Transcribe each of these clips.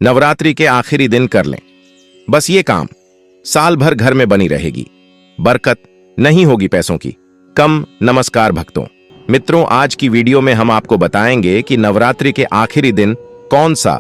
नवरात्रि के आखिरी दिन कर लें। बस ये काम साल भर घर में बनी रहेगी। बरकत नहीं होगी पैसों की कम। नमस्कार भक्तों, मित्रों, आज की वीडियो में हम आपको बताएंगे कि नवरात्रि के आखिरी दिन कौन सा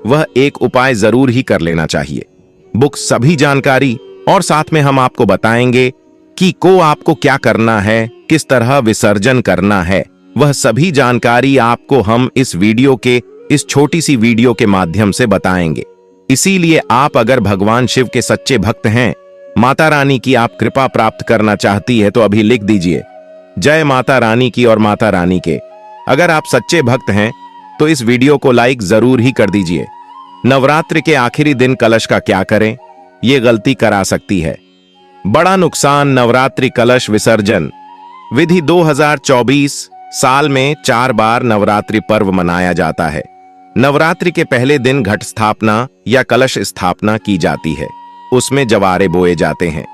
वह एक उपाय जरूर ही कर लेना चाहिए। बुक सभी जानकारी और साथ में हम आपको बताएंगे कि आपको क्या करना है, किस तरह विसर्जन करना है। वह सभी जानकारी आपको हम इस वीडियो के इस छोटी सी वीडियो के माध्यम से बताएंगे। इसीलिए आप अगर भगवान शिव के सच्चे भक्त हैं, माता रानी की आप कृपा प्राप्त करना चाहती है, तो अभी लिख दीजिए जय माता रानी की और माता रानी के। अगर आप सच्चे भक्त हैं तो इस वीडियो को लाइक जरूर ही कर दीजिए। नवरात्रि के आखिरी दिन कलश का क्या करें, यह गलती करा सकती है बड़ा नुकसान। नवरात्रि कलश विसर्जन विधि 2024 साल में 4 बार नवरात्रि पर्व मनाया जाता है। नवरात्रि के पहले दिन घट स्थापना या कलश स्थापना की जाती है। उसमें जवारे बोए जाते हैं।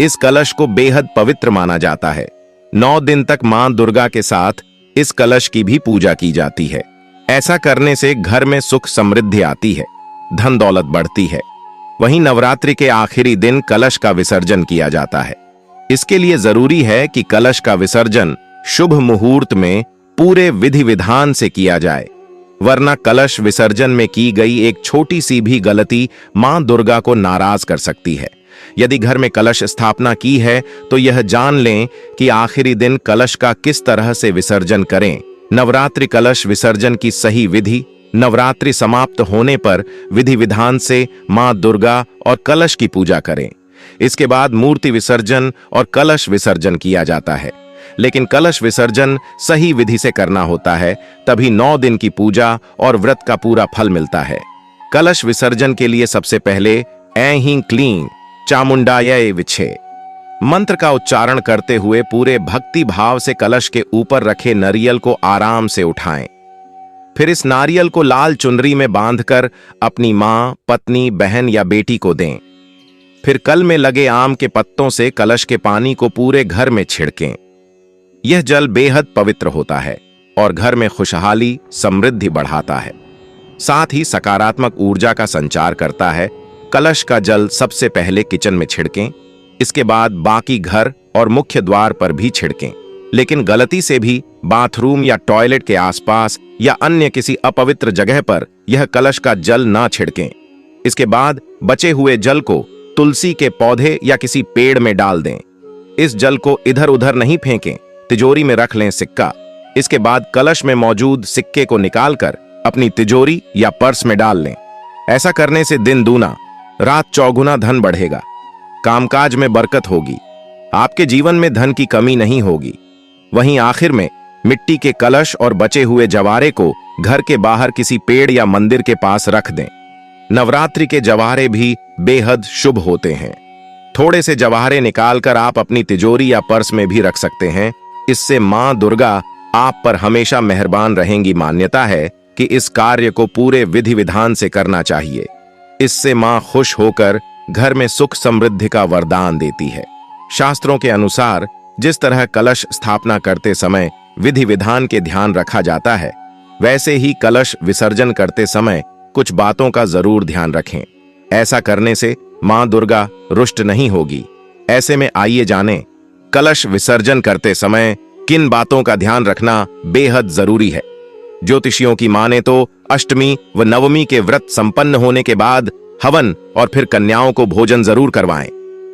इस कलश को बेहद पवित्र माना जाता है। 9 दिन तक मां दुर्गा के साथ इस कलश की भी पूजा की जाती है। ऐसा करने से घर में सुख समृद्धि आती है, धन दौलत बढ़ती है। वहीं नवरात्रि के आखिरी दिन कलश का विसर्जन किया जाता है। इसके लिए जरूरी है कि कलश का विसर्जन शुभ मुहूर्त में पूरे विधि विधान से किया जाए, वरना कलश विसर्जन में की गई एक छोटी सी भी गलती मां दुर्गा को नाराज कर सकती है। यदि घर में कलश स्थापना की है तो यह जान लें कि आखिरी दिन कलश का किस तरह से विसर्जन करें। नवरात्रि कलश विसर्जन की सही विधि। नवरात्रि समाप्त होने पर विधि विधान से मां दुर्गा और कलश की पूजा करें। इसके बाद मूर्ति विसर्जन और कलश विसर्जन किया जाता है। लेकिन कलश विसर्जन सही विधि से करना होता है, तभी 9 दिन की पूजा और व्रत का पूरा फल मिलता है। कलश विसर्जन के लिए सबसे पहले ऐं हीं क्लीं चामुंडायै विछे मंत्र का उच्चारण करते हुए पूरे भक्ति भाव से कलश के ऊपर रखे नारियल को आराम से उठाएं। फिर इस नारियल को लाल चुनरी में बांधकर अपनी मां, पत्नी, बहन या बेटी को दें। फिर कल में लगे आम के पत्तों से कलश के पानी को पूरे घर में छिड़कें। यह जल बेहद पवित्र होता है और घर में खुशहाली समृद्धि बढ़ाता है, साथ ही सकारात्मक ऊर्जा का संचार करता है। कलश का जल सबसे पहले किचन में छिड़कें, इसके बाद बाकी घर और मुख्य द्वार पर भी छिड़कें। लेकिन गलती से भी बाथरूम या टॉयलेट के आसपास या अन्य किसी अपवित्र जगह पर यह कलश का जल ना छिड़कें। इसके बाद बचे हुए जल को तुलसी के पौधे या किसी पेड़ में डाल दें। इस जल को इधर उधर नहीं फेंकें, तिजोरी में रख लें सिक्का। इसके बाद कलश में मौजूद सिक्के को निकालकर अपनी तिजोरी या पर्स में डाल लें। ऐसा करने से दिन दूना रात चौगुना धन बढ़ेगा, कामकाज में बरकत होगी, आपके जीवन में धन की कमी नहीं होगी। वहीं आखिर में मिट्टी के कलश और बचे हुए जवारे को घर के बाहर किसी पेड़ या मंदिर के पास रख दें। नवरात्रि के जवारे भी बेहद शुभ होते हैं। थोड़े से जवारे निकालकर आप अपनी तिजोरी या पर्स में भी रख सकते हैं। इससे मां दुर्गा आप पर हमेशा मेहरबान रहेंगी। मान्यता है कि इस कार्य को पूरे विधि विधान से करना चाहिए। इससे मां खुश होकर घर में सुख समृद्धि का वरदान देती है। शास्त्रों के अनुसार जिस तरह कलश स्थापना करते समय विधि विधान के ध्यान रखा जाता है, वैसे ही कलश विसर्जन करते समय कुछ बातों का जरूर ध्यान रखें। ऐसा करने से मां दुर्गा रुष्ट नहीं होगी। ऐसे में आइए जानें कलश विसर्जन करते समय किन बातों का ध्यान रखना बेहद जरूरी है। ज्योतिषियों की माने तो अष्टमी व नवमी के व्रत संपन्न होने के बाद हवन और फिर कन्याओं को भोजन जरूर करवाएं।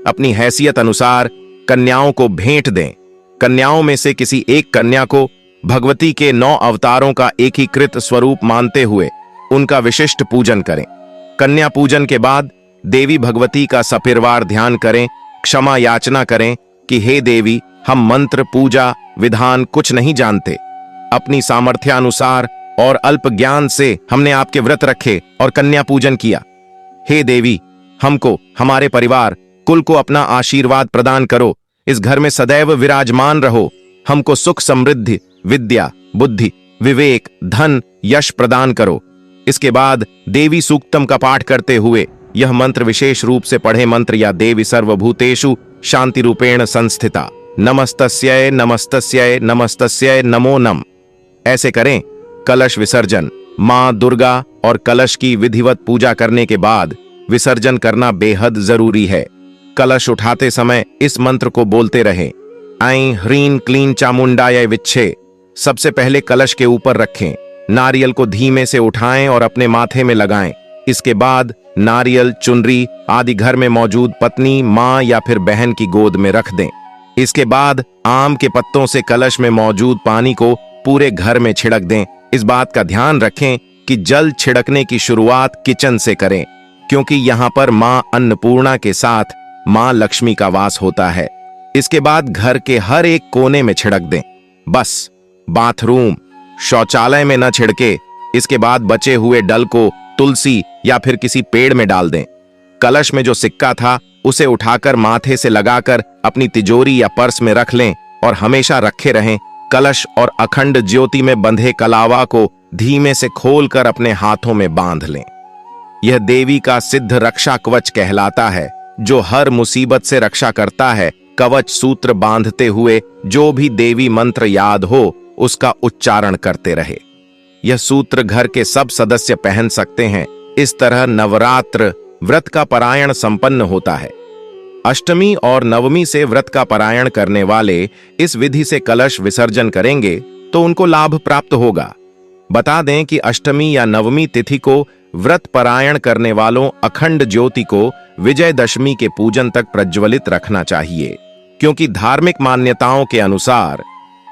अपनी हैसियत अनुसार कन्याओं को भेंट दें। कन्याओं में से किसी एक कन्या को भगवती के 9 अवतारों का एकीकृत स्वरूप मानते हुए उनका विशिष्ट पूजन करें। कन्या पूजन के बाद देवी भगवती का सपिरवार ध्यान करें, क्षमा याचना करें कि हे देवी, हम मंत्र पूजा विधान कुछ नहीं जानते। अपनी सामर्थ्यानुसार और अल्प ज्ञान से हमने आपके व्रत रखे और कन्या पूजन किया। हे देवी, हमको, हमारे परिवार, कुल को अपना आशीर्वाद प्रदान करो। इस घर में सदैव विराजमान रहो। हमको सुख समृद्धि, विद्या, बुद्धि, विवेक, धन, यश प्रदान करो। इसके बाद देवी सूक्तम का पाठ करते हुए यह मंत्र विशेष रूप से पढ़े। मंत्र या देवी सर्वभूतेषु शांति रूपेण संस्थिता नमस्तस्यै नमस्तस्यै नमस्तस्यै नमो नम। ऐसे करें। कलश विसर्जन मां दुर्गा और कलश की विधिवत पूजा करने के बाद विसर्जन करना बेहद जरूरी है। कलश उठाते समय इस मंत्र को बोलते रहें, ऐं ह्रीं क्लीं चामुंडाय विच्छे। सबसे पहले कलश के ऊपर रखें, नारियल को धीमे से उठाएं और अपने माथे में लगाएं। इसके बाद नारियल, चुनरी आदि घर में मौजूद पत्नी, मां या फिर बहन की गोद में रख दें। इसके बाद आम के पत्तों से कलश में मौजूद पानी को पूरे घर में छिड़क दें। इस बात का ध्यान रखें कि जल छिड़कने की शुरुआत किचन से करें, क्योंकि यहाँ पर मां अन्नपूर्णा के साथ मां लक्ष्मी का वास होता है। इसके बाद घर के हर एक कोने में छिड़क दें। बस बाथरूम, शौचालय में न छिड़के। इसके बाद बचे हुए डल को तुलसी या फिर किसी पेड़ में डाल दें। कलश में जो सिक्का था उसे उठाकर माथे से लगाकर अपनी तिजोरी या पर्स में रख लें और हमेशा रखे रहें। कलश और अखंड ज्योति में बंधे कलावा को धीमे से खोलकर अपने हाथों में बांध लें। यह देवी का सिद्ध रक्षा कवच कहलाता है, जो हर मुसीबत से रक्षा करता है। कवच सूत्र बांधते हुए जो भी देवी मंत्र याद हो उसका उच्चारण करते रहे। यह सूत्र घर के सब सदस्य पहन सकते हैं। इस तरह नवरात्र व्रत का पारायण संपन्न होता है। अष्टमी और नवमी से व्रत का पारायण करने वाले इस विधि से कलश विसर्जन करेंगे तो उनको लाभ प्राप्त होगा। बता दें कि अष्टमी या नवमी तिथि को व्रत पारायण करने वालों अखंड ज्योति को विजयदशमी के पूजन तक प्रज्वलित रखना चाहिए, क्योंकि धार्मिक मान्यताओं के अनुसार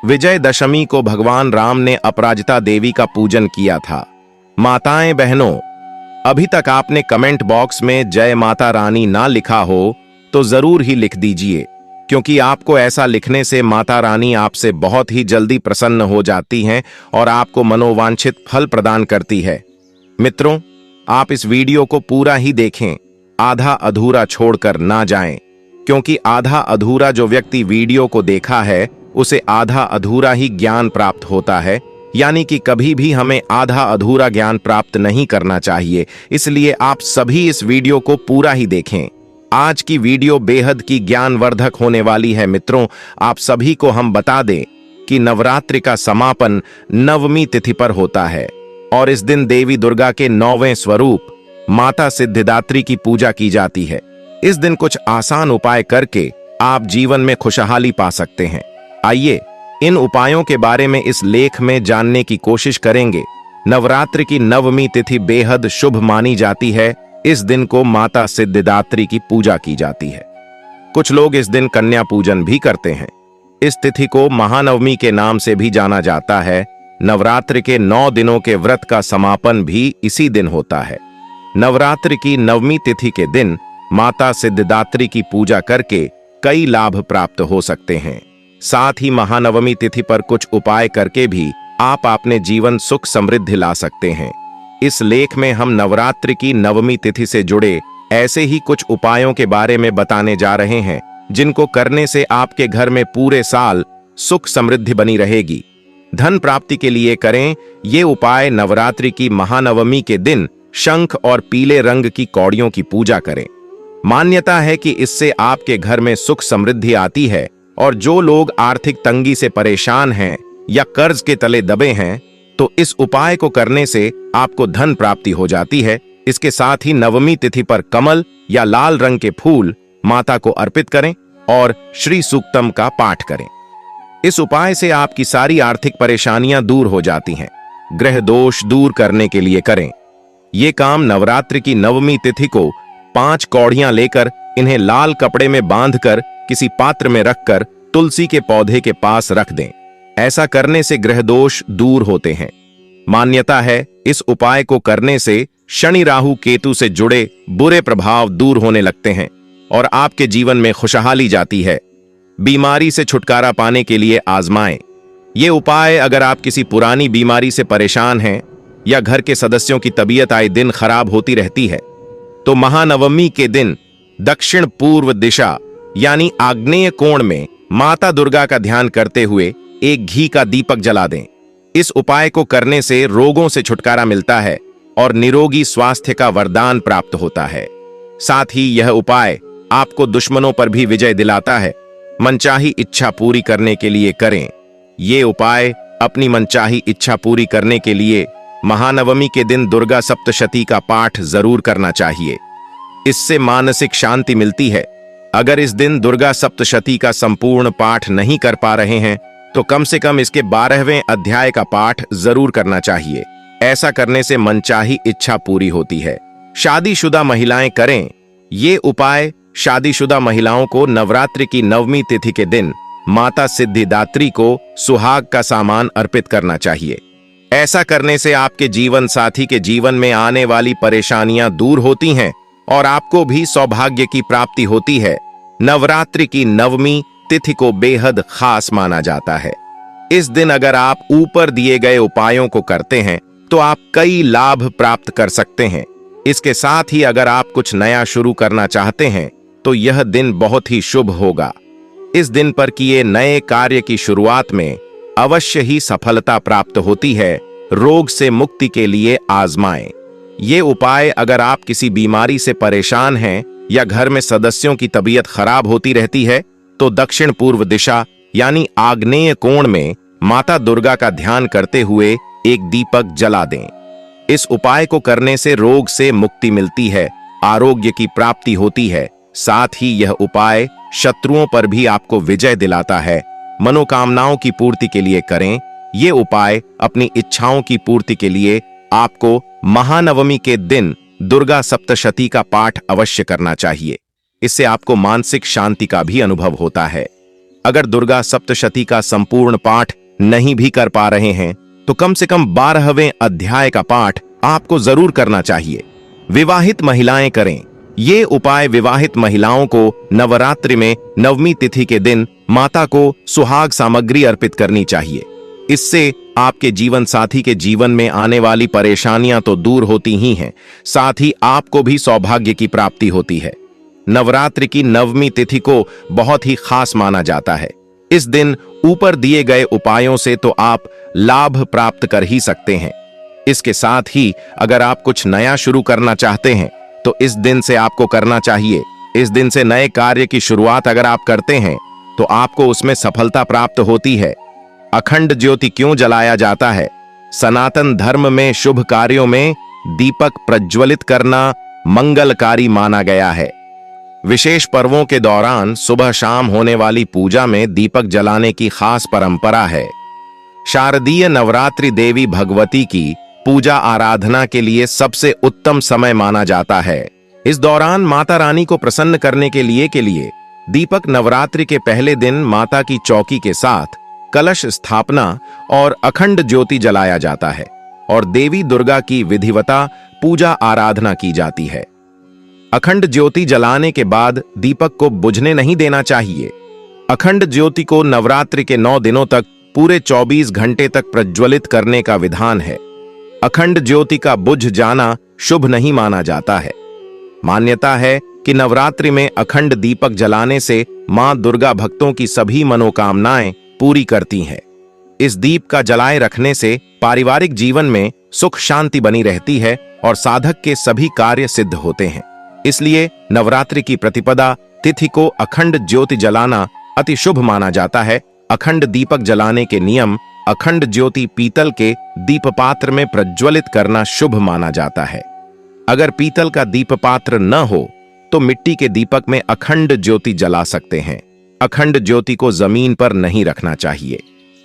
विजयदशमी को भगवान राम ने अपराजिता देवी का पूजन किया था। माताएं बहनों, अभी तक आपने कमेंट बॉक्स में जय माता रानी ना लिखा हो तो जरूर ही लिख दीजिए, क्योंकि आपको ऐसा लिखने से माता रानी आपसे बहुत ही जल्दी प्रसन्न हो जाती हैं और आपको मनोवांछित फल प्रदान करती है। मित्रों, आप इस वीडियो को पूरा ही देखें, आधा अधूरा छोड़कर ना जाएं, क्योंकि आधा अधूरा जो व्यक्ति वीडियो को देखा है उसे आधा अधूरा ही ज्ञान प्राप्त होता है। यानी कि कभी भी हमें आधा अधूरा ज्ञान प्राप्त नहीं करना चाहिए। इसलिए आप सभी इस वीडियो को पूरा ही देखें। आज की वीडियो बेहद की ज्ञानवर्धक होने वाली है। मित्रों, आप सभी को हम बता दें कि नवरात्रि का समापन नवमी तिथि पर होता है और इस दिन देवी दुर्गा के 9वें स्वरूप माता सिद्धिदात्री की पूजा की जाती है। इस दिन कुछ आसान उपाय करके आप जीवन में खुशहाली पा सकते हैं। आइए इन उपायों के बारे में इस लेख में जानने की कोशिश करेंगे। नवरात्रि की नवमी तिथि बेहद शुभ मानी जाती है। इस दिन को माता सिद्धिदात्री की पूजा की जाती है। कुछ लोग इस दिन कन्या पूजन भी करते हैं। इस तिथि को महानवमी के नाम से भी जाना जाता है। नवरात्रि के 9 दिनों के व्रत का समापन भी इसी दिन होता है। नवरात्रि की नवमी तिथि के दिन माता सिद्धिदात्री की पूजा करके कई लाभ प्राप्त हो सकते हैं। साथ ही महानवमी तिथि पर कुछ उपाय करके भी आप अपने जीवन सुख समृद्धि ला सकते हैं। इस लेख में हम नवरात्रि की नवमी तिथि से जुड़े ऐसे ही कुछ उपायों के बारे में बताने जा रहे हैं, जिनको करने से आपके घर में पूरे साल सुख समृद्धि बनी रहेगी। धन प्राप्ति के लिए करें ये उपाय। नवरात्रि की महानवमी के दिन शंख और पीले रंग की कौड़ियों की पूजा करें। मान्यता है कि इससे आपके घर में सुख समृद्धि आती है और जो लोग आर्थिक तंगी से परेशान हैं या कर्ज के तले दबे हैं तो इस उपाय को करने से आपको धन प्राप्ति हो जाती है। इसके साथ ही नवमी तिथि पर कमल या लाल रंग के फूल माता को अर्पित करें और श्री सूक्तम का पाठ करें। इस उपाय से आपकी सारी आर्थिक परेशानियां दूर हो जाती हैं। ग्रह दोष दूर करने के लिए करें ये काम। नवरात्रि की नवमी तिथि को 5 कौड़ियां लेकर इन्हें लाल कपड़े में बांधकर किसी पात्र में रखकर तुलसी के पौधे के पास रख दें। ऐसा करने से ग्रह दोष दूर होते हैं। मान्यता है इस उपाय को करने से शनि राहु केतु से जुड़े बुरे प्रभाव दूर होने लगते हैं और आपके जीवन में खुशहाली जाती है। बीमारी से छुटकारा पाने के लिए आजमाएं ये उपाय। अगर आप किसी पुरानी बीमारी से परेशान हैं या घर के सदस्यों की तबीयत आए दिन खराब होती रहती है तो महानवमी के दिन दक्षिण पूर्व दिशा यानी आग्नेय कोण में माता दुर्गा का ध्यान करते हुए एक घी का दीपक जला दें। इस उपाय को करने से रोगों से छुटकारा मिलता है और निरोगी स्वास्थ्य का वरदान प्राप्त होता है। साथ ही यह उपाय आपको दुश्मनों पर भी विजय दिलाता है। मनचाही इच्छा पूरी करने के लिए करें ये उपाय। अपनी मनचाही इच्छा पूरी करने के लिए महानवमी के दिन दुर्गा सप्तशती का पाठ जरूर करना चाहिए। इससे मानसिक शांति मिलती है। अगर इस दिन दुर्गा सप्तशती का संपूर्ण पाठ नहीं कर पा रहे हैं तो कम से कम इसके 12वें अध्याय का पाठ जरूर करना चाहिए। ऐसा करने से मनचाही इच्छा पूरी होती है। शादीशुदा महिलाएं करें। ये उपाय शादीशुदा महिलाओं को नवरात्रि की नवमी तिथि के दिन माता सिद्धिदात्री को सुहाग का सामान अर्पित करना चाहिए। ऐसा करने से आपके जीवन साथी के जीवन में आने वाली परेशानियां दूर होती हैं और आपको भी सौभाग्य की प्राप्ति होती है। नवरात्रि की नवमी तिथि को बेहद खास माना जाता है। इस दिन अगर आप ऊपर दिए गए उपायों को करते हैं तो आप कई लाभ प्राप्त कर सकते हैं। इसके साथ ही अगर आप कुछ नया शुरू करना चाहते हैं तो यह दिन बहुत ही शुभ होगा। इस दिन पर किए नए कार्य की शुरुआत में अवश्य ही सफलता प्राप्त होती है। रोग से मुक्ति के लिए आजमाएं। ये उपाय अगर आप किसी बीमारी से परेशान हैं या घर में सदस्यों की तबीयत खराब होती रहती है तो दक्षिण पूर्व दिशा यानी आग्नेय कोण में माता दुर्गा का ध्यान करते हुए एक दीपक जला दें। इस उपाय को करने से रोग से मुक्ति मिलती है, आरोग्य की प्राप्ति होती है। साथ ही यह उपाय शत्रुओं पर भी आपको विजय दिलाता है। मनोकामनाओं की पूर्ति के लिए करें। ये उपाय अपनी इच्छाओं की पूर्ति के लिए आपको महानवमी के दिन दुर्गा सप्तशती का पाठ अवश्य करना चाहिए। इससे आपको मानसिक शांति का भी अनुभव होता है। अगर दुर्गा सप्तशती का संपूर्ण पाठ नहीं भी कर पा रहे हैं तो कम से कम 12वें अध्याय का पाठ आपको जरूर करना चाहिए। विवाहित महिलाएं करें। ये उपाय विवाहित महिलाओं को नवरात्रि में नवमी तिथि के दिन माता को सुहाग सामग्री अर्पित करनी चाहिए। इससे आपके जीवन साथी के जीवन में आने वाली परेशानियां तो दूर होती ही हैं, साथ ही आपको भी सौभाग्य की प्राप्ति होती है। नवरात्रि की नवमी तिथि को बहुत ही खास माना जाता है। इस दिन ऊपर दिए गए उपायों से तो आप लाभ प्राप्त कर ही सकते हैं। इसके साथ ही अगर आप कुछ नया शुरू करना चाहते हैं तो इस दिन से आपको करना चाहिए। इस दिन से नए कार्य की शुरुआत अगर आप करते हैं तो आपको उसमें सफलता प्राप्त होती है। अखंड ज्योति क्यों जलाया जाता है? सनातन धर्म में शुभ कार्यों में दीपक प्रज्वलित करना मंगलकारी माना गया है। विशेष पर्वों के दौरान सुबह शाम होने वाली पूजा में दीपक जलाने की खास परंपरा है। शारदीय नवरात्रि देवी भगवती की पूजा आराधना के लिए सबसे उत्तम समय माना जाता है। इस दौरान माता रानी को प्रसन्न करने के लिए दीपक नवरात्रि के पहले दिन माता की चौकी के साथ कलश स्थापना और अखंड ज्योति जलाया जाता है और देवी दुर्गा की विधिवता पूजा आराधना की जाती है। अखंड ज्योति जलाने के बाद दीपक को बुझने नहीं देना चाहिए। अखंड ज्योति को नवरात्रि के 9 दिनों तक पूरे 24 घंटे तक प्रज्वलित करने का विधान है। अखंड ज्योति का बुझ जाना शुभ नहीं माना जाता है। मान्यता है कि नवरात्रि में अखंड दीपक जलाने से मां दुर्गा भक्तों की सभी मनोकामनाएं पूरी करती हैं। इस दीप का जलाए रखने से पारिवारिक जीवन में सुख शांति बनी रहती है और साधक के सभी कार्य सिद्ध होते हैं। इसलिए नवरात्रि की प्रतिपदा तिथि को अखंड ज्योति जलाना अति शुभ माना जाता है। अखंड दीपक जलाने के नियम: अखंड ज्योति पीतल के दीप पात्र में प्रज्वलित करना शुभ माना जाता है। अगर पीतल का दीप पात्र न हो तो मिट्टी के दीपक में अखंड ज्योति जला सकते हैं। अखंड ज्योति को जमीन पर नहीं रखना चाहिए।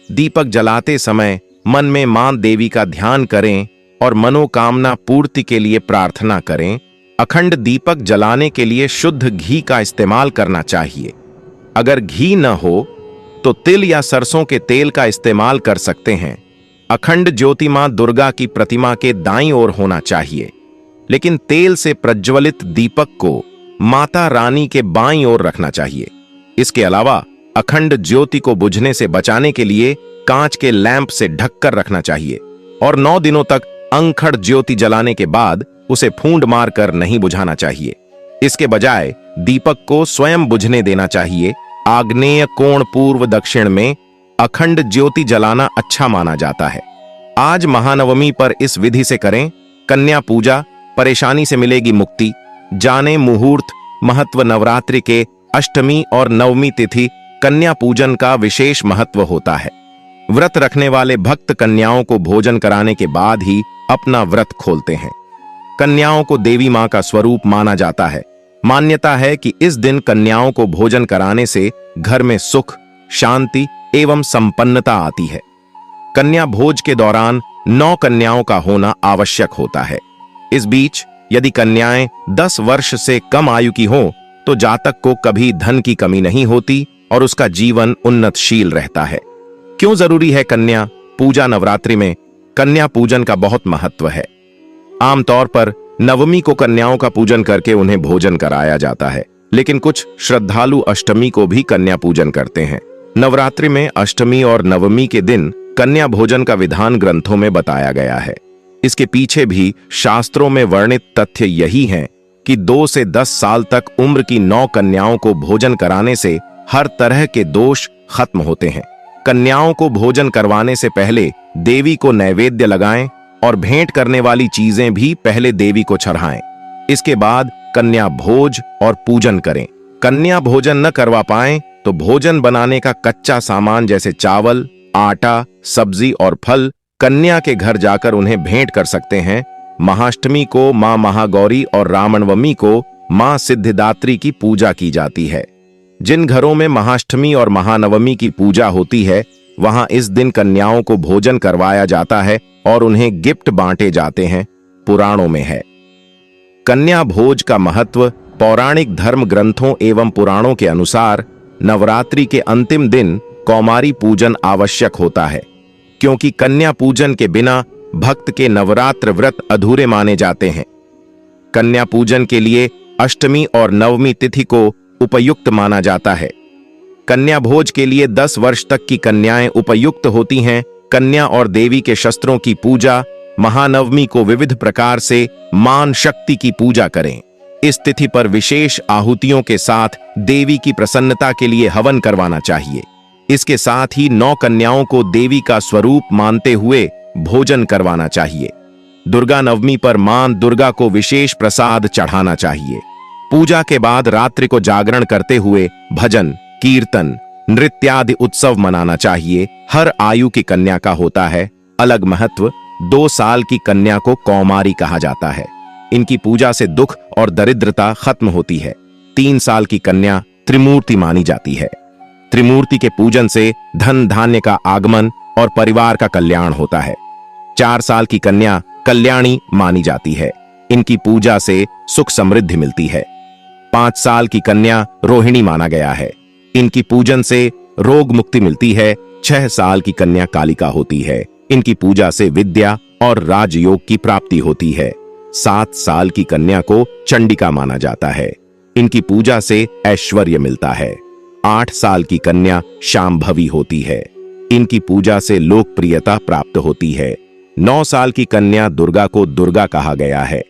दीपक जलाते समय मन में मां देवी का ध्यान करें और मनोकामना पूर्ति के लिए प्रार्थना करें। अखंड दीपक जलाने के लिए शुद्ध घी का इस्तेमाल करना चाहिए। अगर घी न हो तो तिल या सरसों के तेल का इस्तेमाल कर सकते हैं। अखंड ज्योति मां दुर्गा की प्रतिमा के दाईं ओर होना चाहिए, लेकिन तेल से प्रज्वलित दीपक को माता रानी के बाईं ओर रखना चाहिए। इसके अलावा अखंड ज्योति को बुझने से बचाने के लिए कांच के लैंप से ढककर रखना चाहिए और 9 दिनों तक अंखड़ ज्योति जलाने के बाद उसे फूंड मारकर नहीं बुझाना चाहिए। इसके बजाय दीपक को स्वयं बुझने देना चाहिए। आग्नेय कोण पूर्व दक्षिण में अखंड ज्योति जलाना अच्छा माना जाता है। आज महानवमी पर इस विधि से करें। कन्या पूजा, परेशानी से मिलेगी मुक्ति। जाने मुहूर्त महत्व। नवरात्रि के अष्टमी और नवमी तिथि कन्या पूजन का विशेष महत्व होता है। व्रत रखने वाले भक्त कन्याओं को भोजन कराने के बाद ही अपना व्रत खोलते हैं। कन्याओं को देवी मां का स्वरूप माना जाता है। मान्यता है कि इस दिन कन्याओं को भोजन कराने से घर में सुख, शांति एवं संपन्नता आती है। कन्या भोज के दौरान 9 कन्याओं का होना आवश्यक होता है। इस बीच यदि कन्याएं 10 वर्ष से कम आयु की हों तो जातक को कभी धन की कमी नहीं होती और उसका जीवन उन्नतशील रहता है। क्यों जरूरी है कन्या पूजा? नवरात्रि में कन्या पूजन का बहुत महत्व है। आमतौर पर नवमी को कन्याओं का पूजन करके उन्हें भोजन कराया जाता है, लेकिन कुछ श्रद्धालु अष्टमी को भी कन्या पूजन करते हैं। नवरात्रि में अष्टमी और नवमी के दिन कन्या भोजन का विधान ग्रंथों में बताया गया है। इसके पीछे भी शास्त्रों में वर्णित तथ्य यही है कि 2 से 10 साल तक उम्र की 9 कन्याओं को भोजन कराने से हर तरह के दोष खत्म होते हैं। कन्याओं को भोजन करवाने से पहले देवी को नैवेद्य लगाएं और भेंट करने वाली चीजें भी पहले देवी को चढ़ाएं। इसके बाद कन्या भोज और पूजन करें। कन्या भोजन न करवा पाएं तो भोजन बनाने का कच्चा सामान जैसे चावल, आटा, सब्जी और फल कन्या के घर जाकर उन्हें भेंट कर सकते हैं। महाअष्टमी को मां महागौरी और रामनवमी को मां सिद्धिदात्री की पूजा की जाती है। जिन घरों में महाअष्टमी और महानवमी की पूजा होती है वहां इस दिन कन्याओं को भोजन करवाया जाता है और उन्हें गिफ्ट बांटे जाते हैं। पुराणों में है। कन्या भोज का महत्व पौराणिक धर्म ग्रंथों एवं पुराणों के अनुसार नवरात्रि के अंतिम दिन कौमारी पूजन आवश्यक होता है, क्योंकि कन्या पूजन के बिना भक्त के नवरात्र व्रत अधूरे माने जाते हैं। कन्या पूजन के लिए अष्टमी और नवमी तिथि को उपयुक्त माना जाता है। कन्या भोज के लिए 10 वर्ष तक की कन्याएं उपयुक्त होती हैं। कन्या और देवी के शस्त्रों की पूजा, महानवमी को विविध प्रकार से मान शक्ति की पूजा करें। इस तिथि पर विशेष आहुतियों के साथ देवी की प्रसन्नता के लिए हवन करवाना चाहिए। इसके साथ ही 9 कन्याओं को देवी का स्वरूप मानते हुए भोजन करवाना चाहिए। दुर्गा नवमी पर मां दुर्गा को विशेष प्रसाद चढ़ाना चाहिए। पूजा के बाद रात्रि को जागरण करते हुए भजन, कीर्तन, नृत्य आदि उत्सव मनाना चाहिए। हर आयु की कन्या का होता है अलग महत्व। 2 साल की कन्या को कौमारी कहा जाता है। इनकी पूजा से दुख और दरिद्रता खत्म होती है। 3 साल की कन्या त्रिमूर्ति मानी जाती है। त्रिमूर्ति के पूजन से धन धान्य का आगमन और परिवार का कल्याण होता है। 4 साल की कन्या कल्याणी मानी जाती है। इनकी पूजा से सुख समृद्धि मिलती है। 5 साल की कन्या रोहिणी माना गया है। इनकी पूजन से रोग मुक्ति मिलती है। 6 साल की कन्या कालिका होती है। इनकी पूजा से विद्या और राजयोग की प्राप्ति होती है। 7 साल की कन्या को चंडिका माना जाता है। इनकी पूजा से ऐश्वर्य मिलता है। 8 साल की कन्या शांभवी होती है। इनकी पूजा से लोकप्रियता प्राप्त होती है। 9 साल की कन्या दुर्गा को दुर्गा कहा गया है।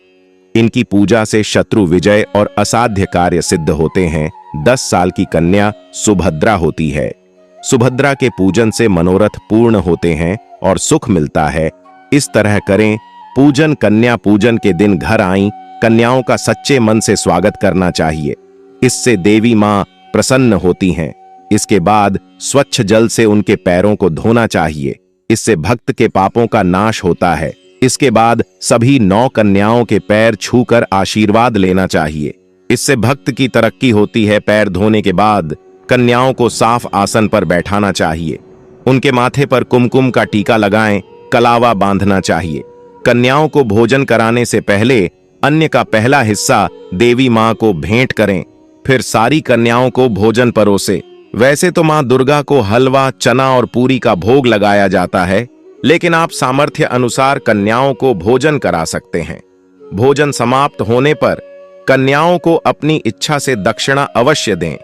इनकी पूजा से शत्रु विजय और असाध्य कार्य सिद्ध होते हैं। 10 साल की कन्या सुभद्रा होती है। सुभद्रा के पूजन से मनोरथ पूर्ण होते हैं और सुख मिलता है। इस तरह करें पूजन। कन्या पूजन के दिन घर आई कन्याओं का सच्चे मन से स्वागत करना चाहिए। इससे देवी मां प्रसन्न होती हैं। इसके बाद स्वच्छ जल से उनके पैरों को धोना चाहिए। इससे भक्त के पापों का नाश होता है। इसके बाद सभी 9 कन्याओं के पैर छूकर आशीर्वाद लेना चाहिए। इससे भक्त की तरक्की होती है। पैर धोने के बाद कन्याओं को साफ आसन पर बैठाना चाहिए। उनके माथे पर कुमकुम का टीका लगाएं। कलावा बांधना चाहिए। कन्याओं को भोजन कराने से पहले अन्न का पहला हिस्सा देवी मां को भेंट करें, फिर सारी कन्याओं को भोजन परोसे। वैसे तो मां दुर्गा को हलवा, चना और पूरी का भोग लगाया जाता है, लेकिन आप सामर्थ्य अनुसार कन्याओं को भोजन करा सकते हैं। भोजन समाप्त होने पर कन्याओं को अपनी इच्छा से दक्षिणा अवश्य दें,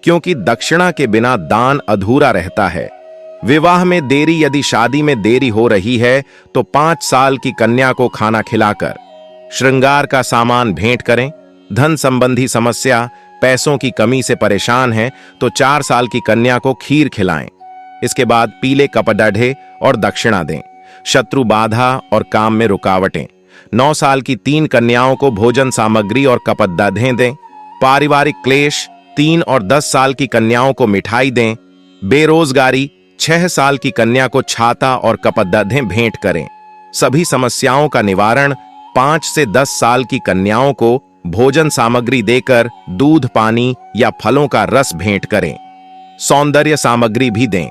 क्योंकि दक्षिणा के बिना दान अधूरा रहता है। विवाह में देरी, यदि शादी में देरी हो रही है तो 5 साल की कन्या को खाना खिलाकर श्रृंगार का सामान भेंट करें। धन संबंधी समस्या, पैसों की कमी से परेशान हैं तो 4 साल की कन्या को खीर खिलाएं। इसके बाद पीले कपड़े और दक्षिणा दें। शत्रु बाधा और काम में रुकावटें। 9 साल की 3 कन्याओं को भोजन सामग्री और कपड़े दें। पारिवारिक क्लेश, 3 और 10 साल की कन्याओं को मिठाई दें। बेरोजगारी, 6 साल की कन्या को छाता और कपड़े भेंट करें। सभी समस्याओं का निवारण 5 से 10 साल की कन्याओं को भोजन सामग्री देकर दूध, पानी या फलों का रस भेंट करें। सौंदर्य सामग्री भी दें।